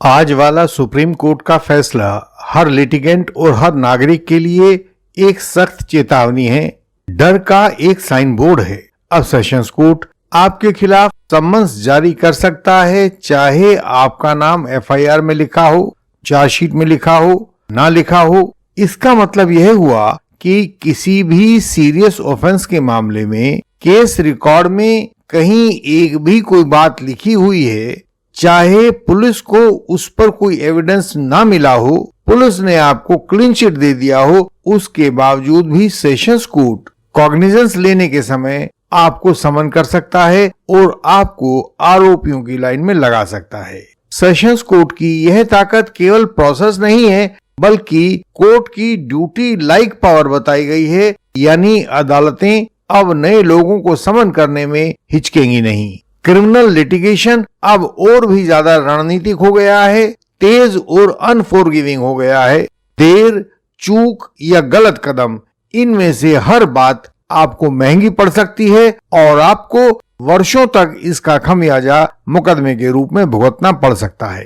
आज वाला supreme court का फैसला हर लिटिगेंट और हर नागरिक के लिए एक सख्त चेतावनी है, डर का एक साइन बोर्ड है। अब सेशंस कोर्ट आपके खिलाफ सम्मन्स जारी कर सकता है, चाहे आपका नाम एफआईआर में लिखा हो, चार्जशीट में लिखा हो, ना लिखा हो। इसका मतलब यह हुआ कि किसी भी सीरियस ऑफेंस के मामले में केस रिकॉर्ड में कहीं एक भी कोई बात लिखी हुई है, चाहे पुलिस को उस पर कोई एविडेंस ना मिला हो, पुलिस ने आपको क्लीन चिट दे दिया हो, उसके बावजूद भी सेशंस कोर्ट कॉग्निजेंस लेने के समय आपको समन कर सकता है और आपको आरोपियों की लाइन में लगा सकता है। सेशंस कोर्ट की यह ताकत केवल प्रोसेस नहीं है, बल्कि कोर्ट की ड्यूटी लाइक पावर बताई गई है, यानी अदालतें अब नए लोगों को समन करने में हिचकेंगी नहीं। क्रिमिनल लिटिगेशन अब और भी ज्यादा रणनीतिक हो गया है, तेज और अनफॉरगिविंग हो गया है। देर, चूक या गलत कदम, इनमें से हर बात आपको महंगी पड़ सकती है और आपको वर्षों तक इसका खमियाजा मुकदमे के रूप में भुगतना पड़ सकता है।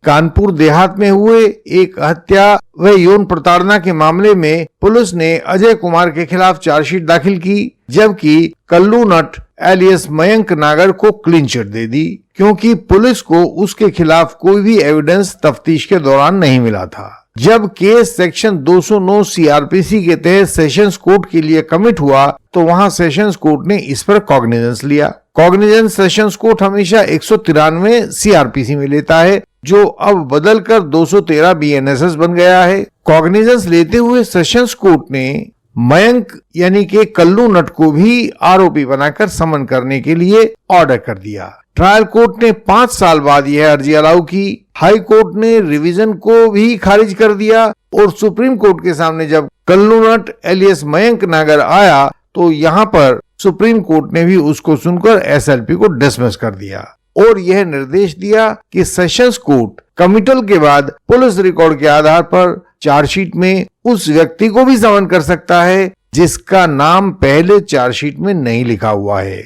कानपुर देहात में हुए एक हत्या व यौन प्रताड़ना के मामले में पुलिस ने अजय कुमार के खिलाफ चार्जशीट दाखिल की, जबकि कल्लू नट एलियस मयंक नागर को क्लीन चिट दे दी, क्योंकि पुलिस को उसके खिलाफ कोई भी एविडेंस तफ्तीश के दौरान नहीं मिला था। जब केस सेक्शन 209 सीआरपीसी के तहत सेशंस कोर्ट के लिए कमिट हुआ, तो वहां सेशंस कोर्ट ने इस पर कॉग्निजेंस लिया। कॉग्निजेंस सेशंस कोर्ट हमेशा 193 सीआरपीसी में लेता है, जो अब बदलकर 213 बीएनएसएस बन गया है। कॉग्निजेंस लेते हुए सेशंस कोर्ट ने मयंक यानी कि कल्लू नट को भी आरोपी बनाकर समन करने के लिए ऑर्डर कर दिया। ट्रायल कोर्ट ने 5 साल बाद यह अर्जी अलाउ की। हाई कोर्ट ने रिवीजन को भी खारिज कर दिया और सुप्रीम कोर्ट के सामने जब कल्लू नट एलियस मयंक नागर आया, तो यहाँ पर सुप्रीम कोर्ट ने भी उसको सुनकर एसएलपी को डिसमिस कर दिया और यह निर्देश दिया कि सेशंस कोर्ट कमिटल के बाद पुलिस रिकॉर्ड के आधार पर चार्जशीट में उस व्यक्ति को भी समन कर सकता है जिसका नाम पहले चार्जशीट में नहीं लिखा हुआ है।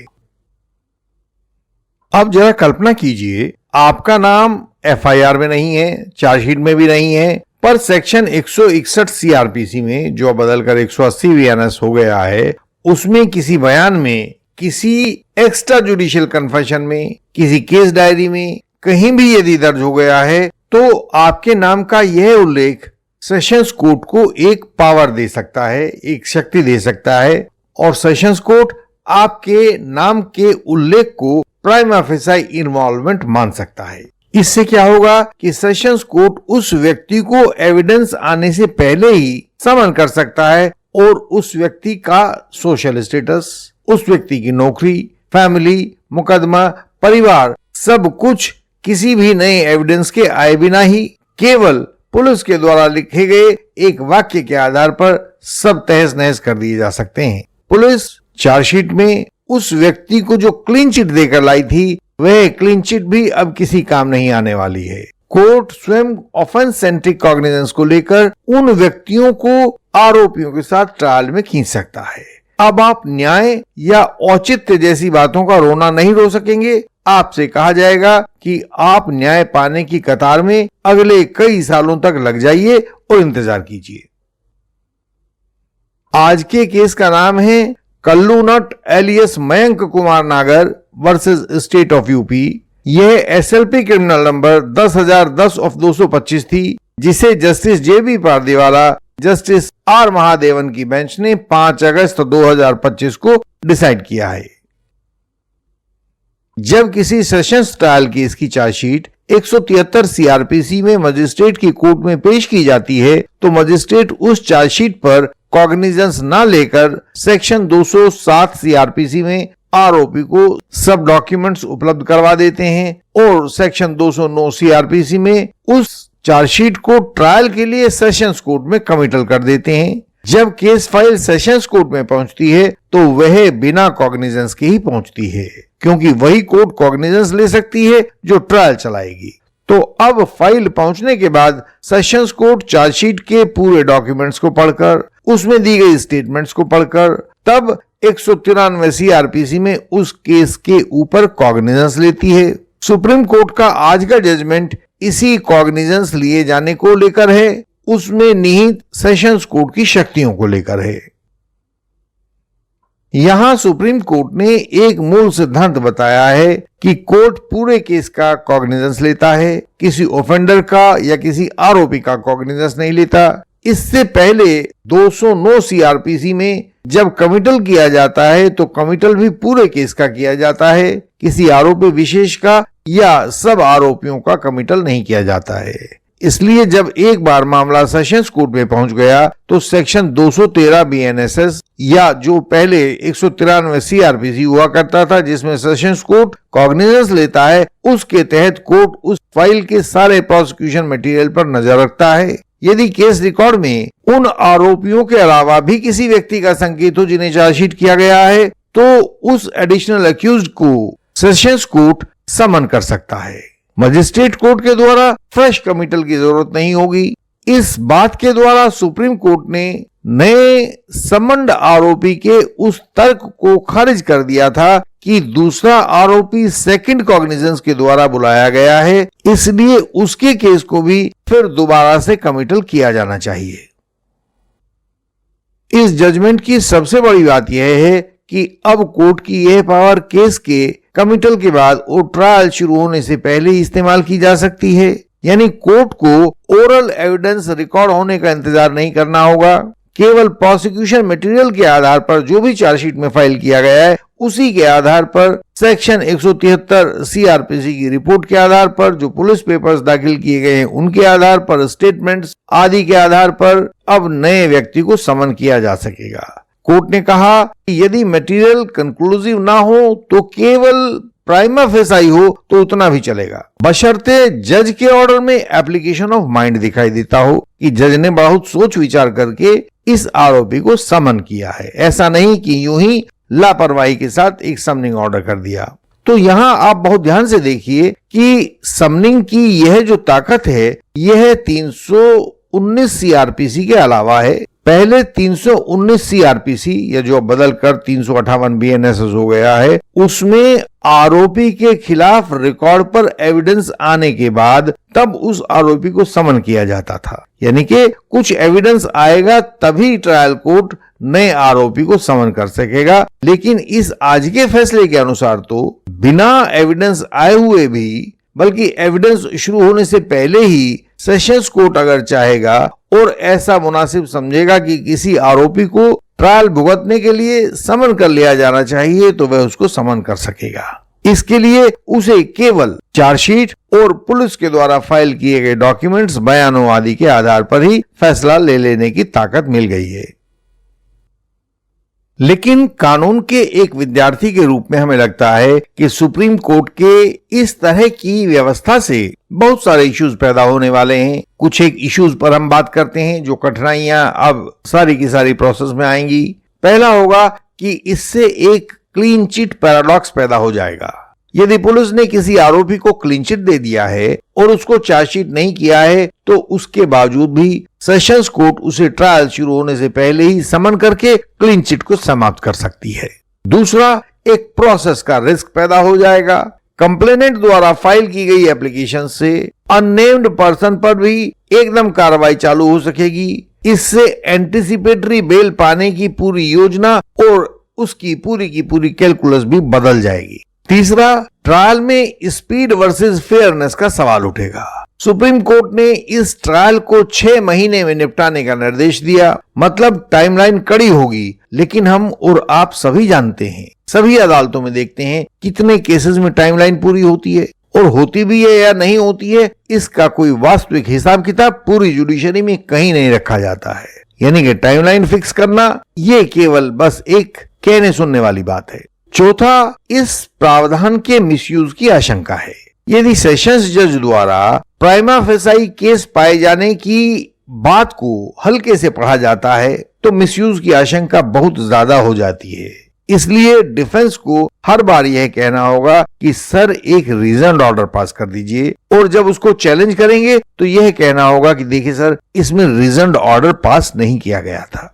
अब जरा कल्पना कीजिए, आपका नाम एफआईआर में नहीं है, चार्जशीट में भी नहीं है, पर सेक्शन 161 सीआरपीसी में, जो बदलकर 180 बीएनएस हो गया है, उसमें किसी बयान में, किसी एक्स्ट्रा जुडिशियल कन्फेशन में, किसी केस डायरी में कहीं भी यदि दर्ज हो गया है, तो आपके नाम का यह उल्लेख सेशंस कोर्ट को एक पावर दे सकता है, एक शक्ति दे सकता है और सेशंस कोर्ट आपके नाम के उल्लेख को प्राइमा फेसाई इन्वॉल्वमेंट मान सकता है। इससे क्या होगा कि सेशंस कोर्ट उस व्यक्ति को एविडेंस आने से पहले ही समन कर सकता है और उस व्यक्ति का सोशल स्टेटस, उस व्यक्ति की नौकरी, फैमिली, मुकदमा, परिवार, सब कुछ किसी भी नए एविडेंस के आए बिना ही केवल पुलिस के द्वारा लिखे गए एक वाक्य के आधार पर सब तहस नहस कर दिए जा सकते हैं। पुलिस चार्जशीट में उस व्यक्ति को जो क्लीन चिट देकर लाई थी, वह क्लीन चिट भी अब किसी काम नहीं आने वाली है। कोर्ट स्वयं ऑफेंस सेंट्रिक कॉग्निजेंस को लेकर उन व्यक्तियों को आरोपियों के साथ ट्रायल में खींच सकता है। अब आप न्याय या औचित्य जैसी बातों का रोना नहीं रो सकेंगे। आपसे कहा जाएगा कि आप न्याय पाने की कतार में अगले कई सालों तक लग जाइए और इंतजार कीजिए। आज के केस का नाम है Kallu Nat alias Mayank Kumar Nagar versus state of UP. यह एसएलपी क्रिमिनल नंबर 10,010/225 थी, जिसे justice JB Pardiwala, justice R Mahadevan की बेंच ने 5 अगस्त 2025 को डिसाइड किया है। जब किसी सेशंस ट्रायल केस की चार्जशीट 173 सीआरपीसी में मजिस्ट्रेट की कोर्ट में पेश की जाती है, तो मजिस्ट्रेट उस चार्जशीट पर कॉग्निजेंस न लेकर सेक्शन 207 सीआरपीसी में आरोपी को सब डॉक्यूमेंट्स उपलब्ध करवा देते हैं और सेक्शन 209 सीआरपीसी में उस चार्जशीट को ट्रायल के लिए सेशंस कोर्ट में कमिटल कर देते हैं। जब केस फाइल सेशंस कोर्ट में पहुंचती है, तो वह बिना कॉग्निजेंस के ही पहुंचती है, क्योंकि वही कोर्ट कॉग्निजेंस ले सकती है जो ट्रायल चलाएगी। तो अब फाइल पहुंचने के बाद सेशंस कोर्ट चार्जशीट के पूरे डॉक्यूमेंट्स को पढ़कर, उसमें दी गई स्टेटमेंट्स को पढ़कर, तब 193 सीआरपीसी में उस केस के ऊपर कॉग्निजेंस लेती है। सुप्रीम कोर्ट का आज का जजमेंट इसी कॉग्निजेंस लिए जाने को लेकर है, उसमें निहित सेशंस कोर्ट की शक्तियों को लेकर है। यहां सुप्रीम कोर्ट ने एक मूल सिद्धांत बताया है कि कोर्ट पूरे केस का कॉग्निजेंस लेता है, किसी ऑफेंडर का या किसी आरोपी का कॉग्निजेंस नहीं लेता। इससे पहले 209 सीआरपीसी में जब कमिटल किया जाता है तो कमिटल भी पूरे केस का किया जाता है, किसी आरोपी विशेष का या सब आरोपियों का कमिटल नहीं किया जाता है। इसलिए जब एक बार मामला सेशंस कोर्ट में पहुंच गया तो सेक्शन 213 बीएनएसएस या जो पहले 193 सीआरपीसी हुआ करता था जिसमें सेशंस कोर्ट कॉग्निजेंस लेता है, उसके तहत कोर्ट उस फाइल के सारे प्रोसिक्यूशन मटेरियल पर नजर रखता है। यदि केस रिकॉर्ड में उन आरोपियों के अलावा भी किसी व्यक्ति का संकेत हो जिन्हें चार्जशीट किया गया है तो उस एडिशनल अक्यूज्ड को सेशंस कोर्ट समन कर सकता है। मजिस्ट्रेट कोर्ट के द्वारा फ्रेश कमिटल की जरूरत नहीं होगी। इस बात के द्वारा सुप्रीम कोर्ट ने नए समन्ड आरोपी के उस तर्क को खारिज कर दिया था कि दूसरा आरोपी सेकंड कॉग्निजेंस के द्वारा बुलाया गया है, इसलिए उसके केस को भी फिर दोबारा से कमिटल किया जाना चाहिए। इस जजमेंट की सबसे बड़ी बात यह है कि अब कोर्ट की यह पावर केस के कमिटल के बाद और ट्रायल शुरू होने से पहले ही इस्तेमाल की जा सकती है। यानी कोर्ट को ओरल एविडेंस रिकॉर्ड होने का इंतजार नहीं करना होगा। केवल प्रोसिक्यूशन मटेरियल के आधार पर जो भी चार्जशीट में फाइल किया गया है उसी के आधार पर सेक्शन 173 सीआरपीसी की रिपोर्ट के आधार पर, जो पुलिस पेपर्स दाखिल किए गए हैं उनके आधार पर, स्टेटमेंट्स आदि के आधार पर अब नए व्यक्ति को समन किया जा सकेगा। कोर्ट ने कहा कि यदि मटेरियल कंक्लूसिव ना हो तो केवल प्राइमा फेसाई हो तो उतना भी चलेगा, बशर्ते जज के ऑर्डर में एप्लीकेशन ऑफ माइंड दिखाई देता हो कि जज ने बहुत सोच विचार करके इस आरोपी को समन किया है, ऐसा नहीं कि यूं ही लापरवाही के साथ एक समनिंग ऑर्डर कर दिया। तो यहाँ आप बहुत ध्यान से देखिए कि समनिंग की यह जो ताकत है यह 319 सीआरपीसी के अलावा है। पहले 319 सीआरपीसी या जो बदलकर 358 बीएनएसएस हो गया है उसमें आरोपी के खिलाफ रिकॉर्ड पर एविडेंस आने के बाद तब उस आरोपी को समन किया जाता था, यानी कि कुछ एविडेंस आएगा तभी ट्रायल कोर्ट नए आरोपी को समन कर सकेगा। लेकिन इस आज के फैसले के अनुसार तो बिना एविडेंस आए हुए भी, बल्कि एविडेंस शुरू होने से पहले ही सेशंस कोर्ट अगर चाहेगा और ऐसा मुनासिब समझेगा कि किसी आरोपी को ट्रायल भुगतने के लिए समन कर लिया जाना चाहिए तो वह उसको समन कर सकेगा। इसके लिए उसे केवल चार्जशीट और पुलिस के द्वारा फाइल किए गए डॉक्यूमेंट्स, बयानों आदि के आधार पर ही फैसला ले लेने की ताकत मिल गई है। लेकिन कानून के एक विद्यार्थी के रूप में हमें लगता है कि सुप्रीम कोर्ट के इस तरह की व्यवस्था से बहुत सारे इश्यूज पैदा होने वाले हैं। कुछ एक इश्यूज पर हम बात करते हैं जो कठिनाइयां अब सारी की सारी प्रोसेस में आएंगी। पहला होगा कि इससे एक क्लीन चिट पैराडॉक्स पैदा हो जाएगा। यदि पुलिस ने किसी आरोपी को क्लीन चिट दे दिया है और उसको चार्जशीट नहीं किया है तो उसके बावजूद भी सेशंस कोर्ट उसे ट्रायल शुरू होने से पहले ही समन करके क्लीन चिट को समाप्त कर सकती है। दूसरा, एक प्रोसेस का रिस्क पैदा हो जाएगा। कंप्लेनेंट द्वारा फाइल की गई एप्लीकेशन से अननेम्ड पर्सन पर भी एकदम कार्रवाई चालू हो सकेगी। इससे एंटिसिपेटरी बेल पाने की पूरी योजना और उसकी पूरी की पूरी कैलकुलस भी बदल जाएगी। तीसरा, ट्रायल में स्पीड वर्सेस फेयरनेस का सवाल उठेगा। सुप्रीम कोर्ट ने इस ट्रायल को 6 महीने में निपटाने का निर्देश दिया, मतलब टाइमलाइन कड़ी होगी। लेकिन हम और आप सभी जानते हैं, सभी अदालतों में देखते हैं कितने केसेस में टाइमलाइन पूरी होती है और होती भी है या नहीं होती है, इसका कोई वास्तविक हिसाब किताब पूरी जुडिशरी में कहीं नहीं रखा जाता है। यानी कि टाइमलाइन फिक्स करना ये केवल बस एक कहने सुनने वाली बात है। चौथा, इस प्रावधान के मिसयूज की आशंका है। यदि सेशंस जज द्वारा प्राइमा फेसाई केस पाए जाने की बात को हल्के से पढ़ा जाता है तो मिसयूज की आशंका बहुत ज्यादा हो जाती है। इसलिए डिफेंस को हर बार यह कहना होगा कि सर एक रीजन ऑर्डर पास कर दीजिए, और जब उसको चैलेंज करेंगे तो यह कहना होगा कि देखिए सर इसमें रीजन ऑर्डर पास नहीं किया गया था।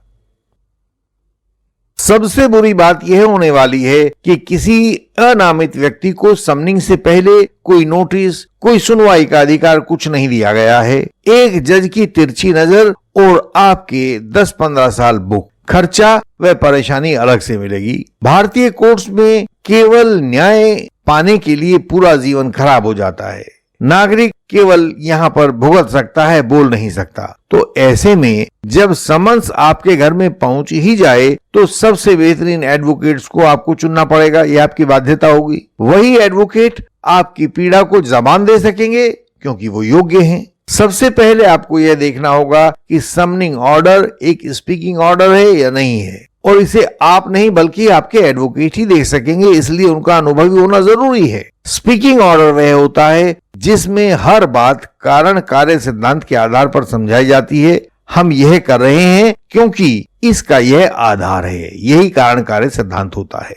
सबसे बुरी बात यह होने वाली है कि किसी अनामित व्यक्ति को समनिंग से पहले कोई नोटिस, कोई सुनवाई का अधिकार कुछ नहीं दिया गया है। एक जज की तिरछी नजर और आपके 10-15 साल बुक, खर्चा व परेशानी अलग से मिलेगी। भारतीय कोर्ट्स में केवल न्याय पाने के लिए पूरा जीवन खराब हो जाता है। नागरिक केवल यहाँ पर भुगत सकता है, बोल नहीं सकता। तो ऐसे में जब समन्स आपके घर में पहुंच ही जाए तो सबसे बेहतरीन एडवोकेट्स को आपको चुनना पड़ेगा, यह आपकी बाध्यता होगी। वही एडवोकेट आपकी पीड़ा को जबान दे सकेंगे क्योंकि वो योग्य हैं। सबसे पहले आपको यह देखना होगा कि समनिंग ऑर्डर एक स्पीकिंग ऑर्डर है या नहीं है, और इसे आप नहीं बल्कि आपके एडवोकेट ही देख सकेंगे, इसलिए उनका अनुभवी होना जरूरी है। स्पीकिंग ऑर्डर वह होता है जिसमें हर बात कारण कार्य सिद्धांत के आधार पर समझाई जाती है। हम यह कर रहे हैं क्योंकि इसका यह आधार है, यही कारण कार्य सिद्धांत होता है।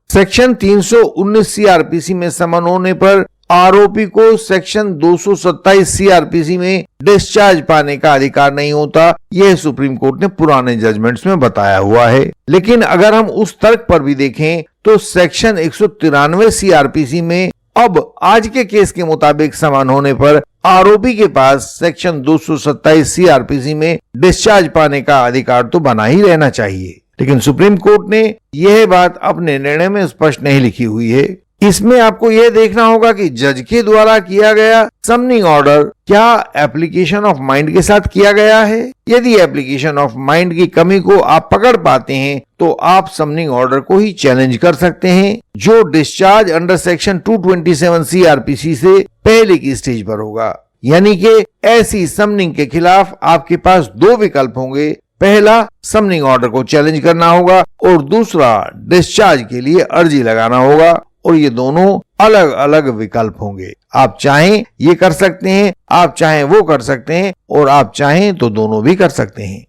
सेक्शन 319 सीआरपीसी में समन होने पर आरोपी को सेक्शन 227 सीआरपीसी में डिस्चार्ज पाने का अधिकार नहीं होता। यह सुप्रीम कोर्ट ने पुराने जजमेंट्स में बताया हुआ है। लेकिन अगर हम उस तर्क पर भी देखें तो सेक्शन 193 सीआरपीसी में अब आज के केस के मुताबिक समान होने पर आरोपी के पास सेक्शन 227 सीआरपीसी में डिस्चार्ज पाने का अधिकार तो बना ही रहना चाहिए। लेकिन सुप्रीम कोर्ट ने यह बात अपने निर्णय में स्पष्ट नहीं लिखी हुई है। इसमें आपको यह देखना होगा कि जज के द्वारा किया गया समनिंग ऑर्डर क्या एप्लीकेशन ऑफ माइंड के साथ किया गया है। यदि एप्लीकेशन ऑफ माइंड की कमी को आप पकड़ पाते हैं तो आप समनिंग ऑर्डर को ही चैलेंज कर सकते हैं, जो डिस्चार्ज अंडर सेक्शन 227 सीआरपीसी से पहले की स्टेज पर होगा। यानी कि ऐसी समनिंग के खिलाफ आपके पास दो विकल्प होंगे। पहला, समनिंग ऑर्डर को चैलेंज करना होगा और दूसरा डिस्चार्ज के लिए अर्जी लगाना होगा, और ये दोनों अलग अलग विकल्प होंगे। आप चाहें ये कर सकते हैं, आप चाहें वो कर सकते हैं, और आप चाहें तो दोनों भी कर सकते हैं।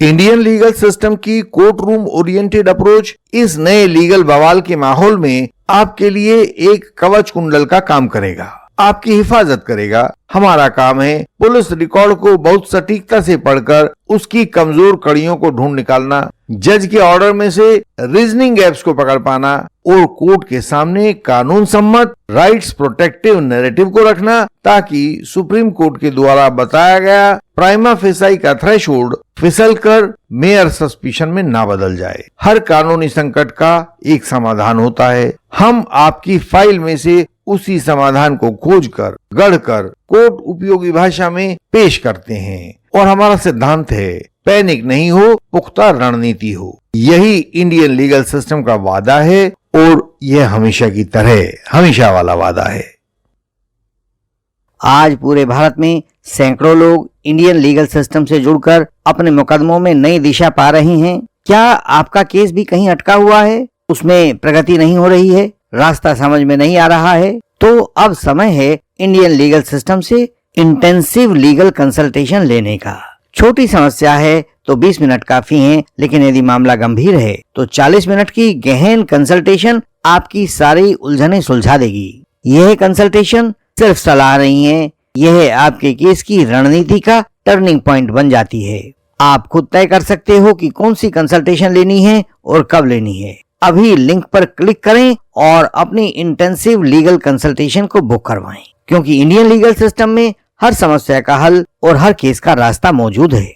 इंडियन लीगल सिस्टम की कोर्ट रूम ओरिएंटेड अप्रोच इस नए लीगल बवाल के माहौल में आपके लिए एक कवच कुंडल का काम करेगा, आपकी हिफाजत करेगा। हमारा काम है पुलिस रिकॉर्ड को बहुत सटीकता से पढ़कर उसकी कमजोर कड़ियों को ढूंढ निकालना, जज के ऑर्डर में से रीजनिंग गैप्स को पकड़ पाना और कोर्ट के सामने कानून सम्मत राइट्स प्रोटेक्टिव नैरेटिव को रखना, ताकि सुप्रीम कोर्ट के द्वारा बताया गया प्राइमा फेसाई का थ्रेशोल्ड फिसलकर मेयर सस्पिशन में ना बदल जाए। हर कानूनी संकट का एक समाधान होता है। हम आपकी फाइल में से उसी समाधान को खोजकर गढ़कर कोर्ट उपयोगी भाषा में पेश करते हैं, और हमारा सिद्धांत है पैनिक नहीं हो, पुख्ता रणनीति हो। यही इंडियन लीगल सिस्टम का वादा है, और यह हमेशा की तरह हमेशा वाला वादा है। आज पूरे भारत में सैकड़ों लोग इंडियन लीगल सिस्टम से जुड़कर अपने मुकदमों में नई दिशा पा रहे हैं। क्या आपका केस भी कहीं अटका हुआ है, उसमें प्रगति नहीं हो रही है, रास्ता समझ में नहीं आ रहा है? तो अब समय है इंडियन लीगल सिस्टम से इंटेंसिव लीगल कंसल्टेशन लेने का। छोटी समस्या है तो 20 मिनट काफी हैं, लेकिन यदि मामला गंभीर है तो 40 मिनट की गहन कंसल्टेशन आपकी सारी उलझनें सुलझा देगी। यह कंसल्टेशन सिर्फ सलाह नहीं है, यह आपके केस की रणनीति का टर्निंग पॉइंट बन जाती है। आप खुद तय कर सकते हो कि कौन सी कंसल्टेशन लेनी है और कब लेनी है। अभी लिंक पर क्लिक करें और अपनी इंटेंसिव लीगल कंसल्टेशन को बुक करवाएं, क्योंकि इंडियन लीगल सिस्टम में हर समस्या का हल और हर केस का रास्ता मौजूद है।